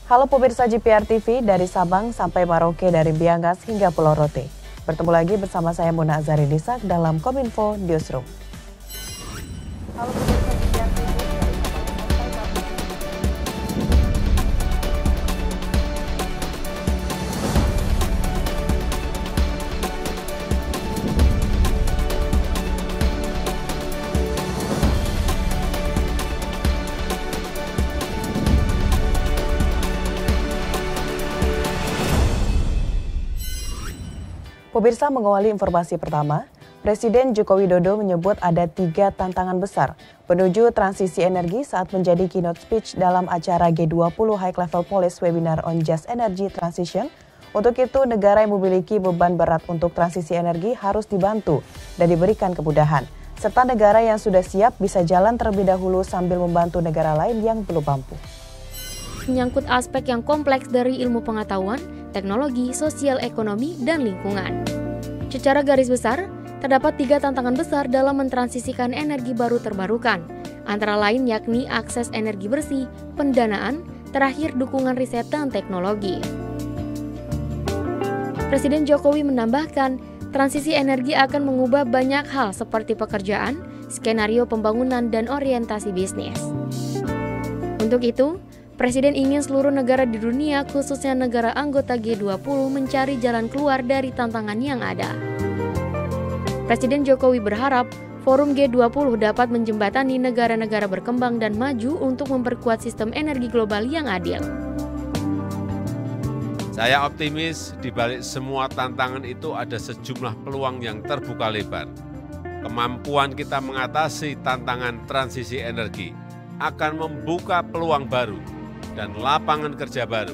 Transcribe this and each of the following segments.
Halo pemirsa GPR TV, dari Sabang sampai Merauke, dari Miangas hingga Pulau Rote. Bertemu lagi bersama saya Mona Azari Disak dalam Kominfo Newsroom. Halo pemirsa GPR TV, dari Sabang sampai Pemirsa, mengawali informasi pertama, Presiden Joko Widodo menyebut ada 3 tantangan besar menuju transisi energi saat menjadi keynote speech dalam acara G20 High Level Policy Webinar on Just Energy Transition. Untuk itu, negara yang memiliki beban berat untuk transisi energi harus dibantu dan diberikan kemudahan, serta negara yang sudah siap bisa jalan terlebih dahulu sambil membantu negara lain yang belum mampu. Menyangkut aspek yang kompleks dari ilmu pengetahuan, teknologi, sosial, ekonomi, dan lingkungan. Secara garis besar, terdapat 3 tantangan besar dalam mentransisikan energi baru terbarukan, antara lain yakni akses energi bersih, pendanaan, terakhir dukungan riset dan teknologi. Presiden Jokowi menambahkan, transisi energi akan mengubah banyak hal seperti pekerjaan, skenario pembangunan, dan orientasi bisnis. Untuk itu, Presiden ingin seluruh negara di dunia, khususnya negara anggota G20, mencari jalan keluar dari tantangan yang ada. Presiden Jokowi berharap forum G20 dapat menjembatani negara-negara berkembang dan maju untuk memperkuat sistem energi global yang adil. Saya optimis di balik semua tantangan itu ada sejumlah peluang yang terbuka lebar. Kemampuan kita mengatasi tantangan transisi energi akan membuka peluang baru dan lapangan kerja baru,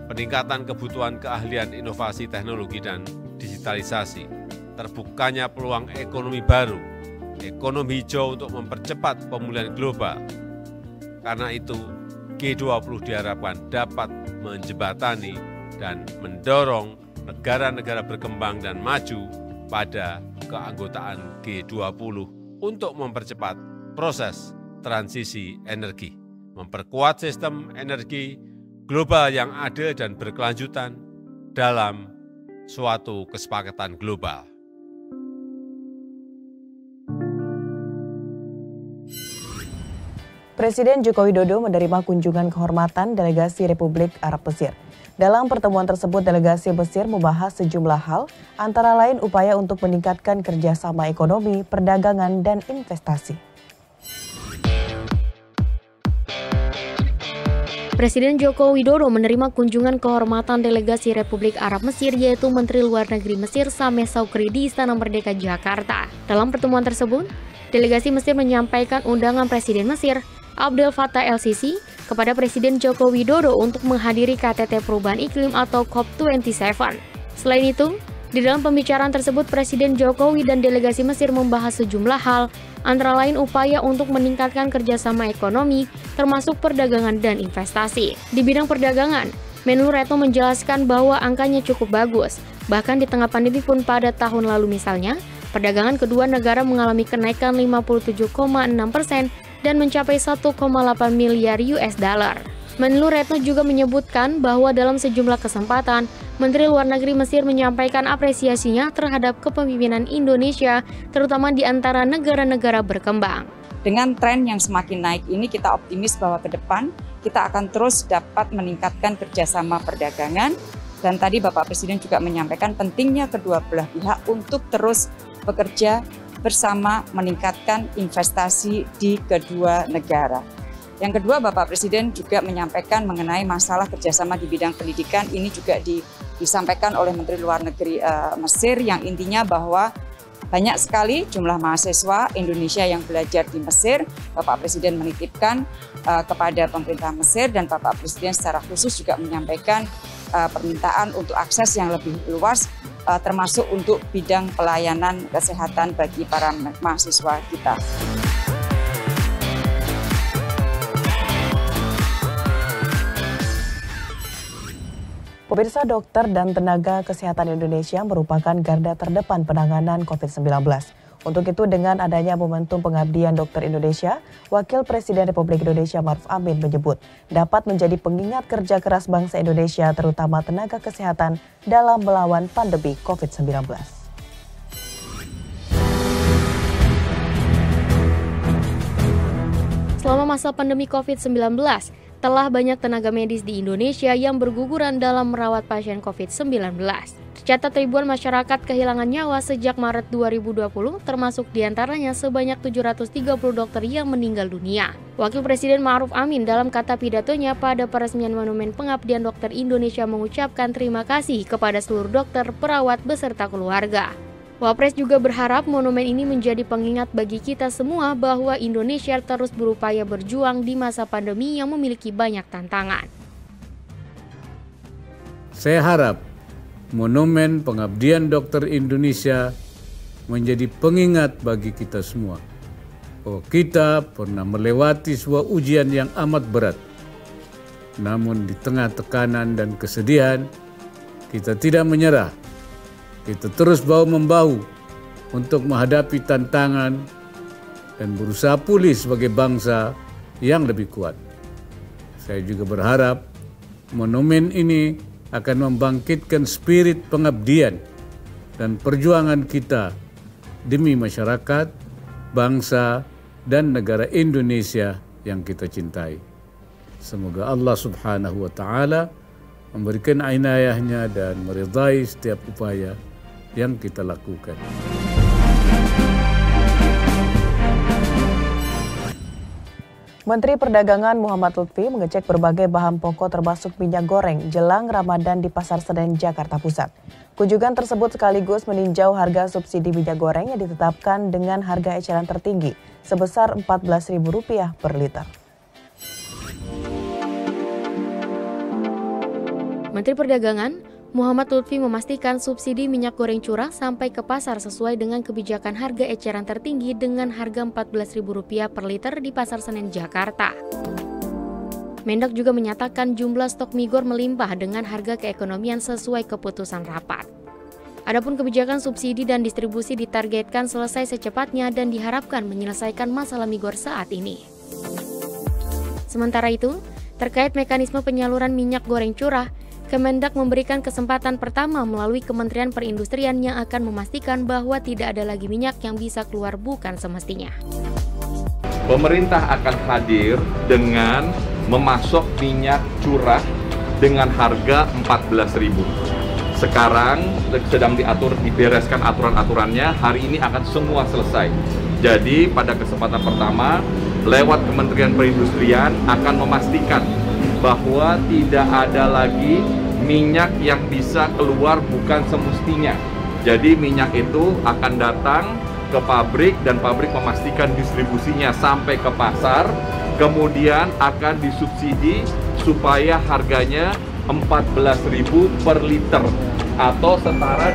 peningkatan kebutuhan keahlian inovasi teknologi dan digitalisasi, terbukanya peluang ekonomi baru, ekonomi hijau untuk mempercepat pemulihan global. Karena itu, G20 diharapkan dapat menjembatani dan mendorong negara-negara berkembang dan maju pada keanggotaan G20 untuk mempercepat proses transisi energi, memperkuat sistem energi global yang adil dan berkelanjutan dalam suatu kesepakatan global. Presiden Joko Widodo menerima kunjungan kehormatan delegasi Republik Arab Mesir. Dalam pertemuan tersebut, delegasi Mesir membahas sejumlah hal, antara lain upaya untuk meningkatkan kerjasama ekonomi, perdagangan, dan investasi. Presiden Joko Widodo menerima kunjungan kehormatan delegasi Republik Arab Mesir, yaitu Menteri Luar Negeri Mesir Sameh Shoukry di Istana Merdeka, Jakarta. Dalam pertemuan tersebut, delegasi Mesir menyampaikan undangan Presiden Mesir Abdel Fattah el-Sisi kepada Presiden Joko Widodo untuk menghadiri KTT Perubahan Iklim atau COP27. Selain itu, di dalam pembicaraan tersebut, Presiden Jokowi dan delegasi Mesir membahas sejumlah hal, antara lain upaya untuk meningkatkan kerjasama ekonomi, termasuk perdagangan dan investasi. Di bidang perdagangan, Menlu Retno menjelaskan bahwa angkanya cukup bagus. Bahkan di tengah pandemi pun pada tahun lalu misalnya, perdagangan kedua negara mengalami kenaikan 57,6% dan mencapai 1,8 miliar US dollar. Menlu Retno juga menyebutkan bahwa dalam sejumlah kesempatan, Menteri Luar Negeri Mesir menyampaikan apresiasinya terhadap kepemimpinan Indonesia, terutama di antara negara-negara berkembang. Dengan tren yang semakin naik ini, kita optimis bahwa ke depan kita akan terus dapat meningkatkan kerjasama perdagangan. Dan tadi Bapak Presiden juga menyampaikan pentingnya kedua belah pihak untuk terus bekerja bersama meningkatkan investasi di kedua negara. Yang kedua, Bapak Presiden juga menyampaikan mengenai masalah kerjasama di bidang pendidikan. Ini juga disampaikan oleh Menteri Luar Negeri Mesir, yang intinya bahwa banyak sekali jumlah mahasiswa Indonesia yang belajar di Mesir. Bapak Presiden menitipkan kepada pemerintah Mesir, dan Bapak Presiden secara khusus juga menyampaikan permintaan untuk akses yang lebih luas, termasuk untuk bidang pelayanan kesehatan bagi para mahasiswa kita. Pemirsa, dokter dan tenaga kesehatan Indonesia merupakan garda terdepan penanganan COVID-19. Untuk itu, dengan adanya momentum pengabdian dokter Indonesia, Wakil Presiden Republik Indonesia Ma'ruf Amin menyebut dapat menjadi pengingat kerja keras bangsa Indonesia, terutama tenaga kesehatan dalam melawan pandemi COVID-19. Selama masa pandemi COVID-19, telah banyak tenaga medis di Indonesia yang berguguran dalam merawat pasien COVID-19. Tercatat ribuan masyarakat kehilangan nyawa sejak Maret 2020, termasuk diantaranya sebanyak 730 dokter yang meninggal dunia. Wakil Presiden Ma'ruf Amin dalam kata pidatonya pada peresmian Monumen Pengabdian Dokter Indonesia mengucapkan terima kasih kepada seluruh dokter, perawat, beserta keluarga. Wapres juga berharap monumen ini menjadi pengingat bagi kita semua bahwa Indonesia terus berupaya berjuang di masa pandemi yang memiliki banyak tantangan. Saya harap Monumen Pengabdian Dokter Indonesia menjadi pengingat bagi kita semua bahwa kita pernah melewati sebuah ujian yang amat berat. Namun di tengah tekanan dan kesedihan, kita tidak menyerah. Kita terus bahu-membahu untuk menghadapi tantangan dan berusaha pulih sebagai bangsa yang lebih kuat. Saya juga berharap monumen ini akan membangkitkan spirit pengabdian dan perjuangan kita demi masyarakat, bangsa, dan negara Indonesia yang kita cintai. Semoga Allah Subhanahu wa Ta'ala memberikan inayahnya dan meridai setiap upaya yang kita lakukan. Menteri Perdagangan Muhammad Lutfi mengecek berbagai bahan pokok termasuk minyak goreng jelang Ramadan di Pasar Senen, Jakarta Pusat. Kunjungan tersebut sekaligus meninjau harga subsidi minyak goreng yang ditetapkan dengan harga eceran tertinggi sebesar Rp14.000 per liter. Menteri Perdagangan Muhammad Lutfi memastikan subsidi minyak goreng curah sampai ke pasar sesuai dengan kebijakan harga eceran tertinggi dengan harga Rp14.000 per liter di Pasar Senen, Jakarta. Mendak juga menyatakan jumlah stok migor melimpah dengan harga keekonomian sesuai keputusan rapat. Adapun kebijakan subsidi dan distribusi ditargetkan selesai secepatnya dan diharapkan menyelesaikan masalah migor saat ini. Sementara itu, terkait mekanisme penyaluran minyak goreng curah, Kemendak memberikan kesempatan pertama melalui Kementerian Perindustrian yang akan memastikan bahwa tidak ada lagi minyak yang bisa keluar bukan semestinya. Pemerintah akan hadir dengan memasok minyak curah dengan harga Rp14.000. Sekarang sedang dibereskan aturan-aturannya, hari ini akan semua selesai. Jadi pada kesempatan pertama, lewat Kementerian Perindustrian akan memastikan bahwa tidak ada lagi minyak yang bisa keluar bukan semestinya. Jadi minyak itu akan datang ke pabrik dan pabrik memastikan distribusinya sampai ke pasar, kemudian akan disubsidi supaya harganya Rp14.000 per liter atau setara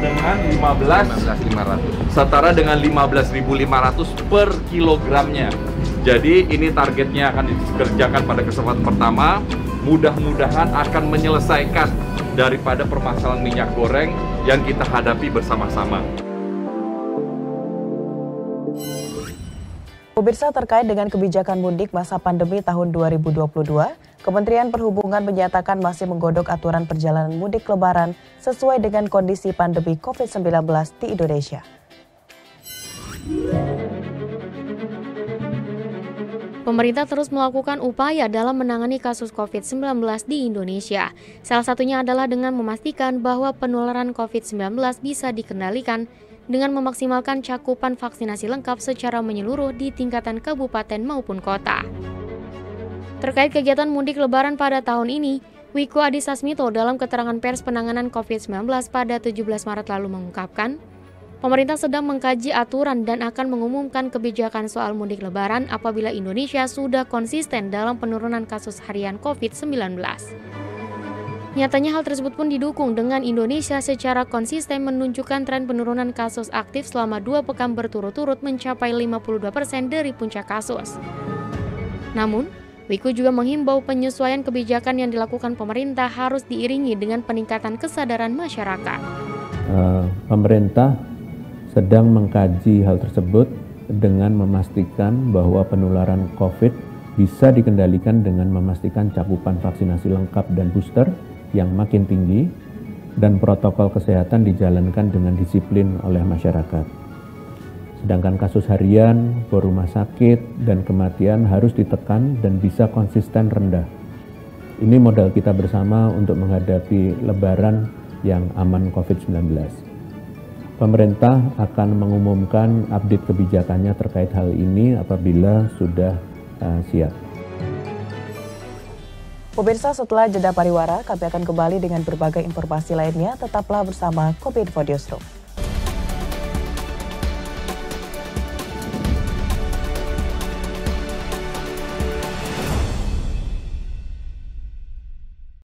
dengan 15.500 per kilogramnya. Jadi ini targetnya akan dikerjakan pada kesempatan pertama. Mudah-mudahan akan menyelesaikan daripada permasalahan minyak goreng yang kita hadapi bersama-sama. Pemirsa, terkait dengan kebijakan mudik masa pandemi tahun 2022, Kementerian Perhubungan menyatakan masih menggodok aturan perjalanan mudik Lebaran sesuai dengan kondisi pandemi COVID-19 di Indonesia. Pemerintah terus melakukan upaya dalam menangani kasus COVID-19 di Indonesia. Salah satunya adalah dengan memastikan bahwa penularan COVID-19 bisa dikendalikan dengan memaksimalkan cakupan vaksinasi lengkap secara menyeluruh di tingkatan kabupaten maupun kota. Terkait kegiatan mudik Lebaran pada tahun ini, Wiku Adhisa Smito dalam keterangan pers penanganan COVID-19 pada 17 Maret lalu mengungkapkan, pemerintah sedang mengkaji aturan dan akan mengumumkan kebijakan soal mudik Lebaran apabila Indonesia sudah konsisten dalam penurunan kasus harian COVID-19. Nyatanya hal tersebut pun didukung dengan Indonesia secara konsisten menunjukkan tren penurunan kasus aktif selama 2 pekan berturut-turut mencapai 52% dari puncak kasus. Namun, Wiku juga menghimbau penyesuaian kebijakan yang dilakukan pemerintah harus diiringi dengan peningkatan kesadaran masyarakat. Pemerintah sedang mengkaji hal tersebut dengan memastikan bahwa penularan COVID bisa dikendalikan dengan memastikan cakupan vaksinasi lengkap dan booster yang makin tinggi dan protokol kesehatan dijalankan dengan disiplin oleh masyarakat. Sedangkan kasus harian, bor rumah sakit, dan kematian harus ditekan dan bisa konsisten rendah. Ini modal kita bersama untuk menghadapi Lebaran yang aman COVID-19. Pemerintah akan mengumumkan update kebijakannya terkait hal ini apabila sudah siap. Pemirsa, setelah jeda pariwara, kami akan kembali dengan berbagai informasi lainnya. Tetaplah bersama Kopi Info Newsroom.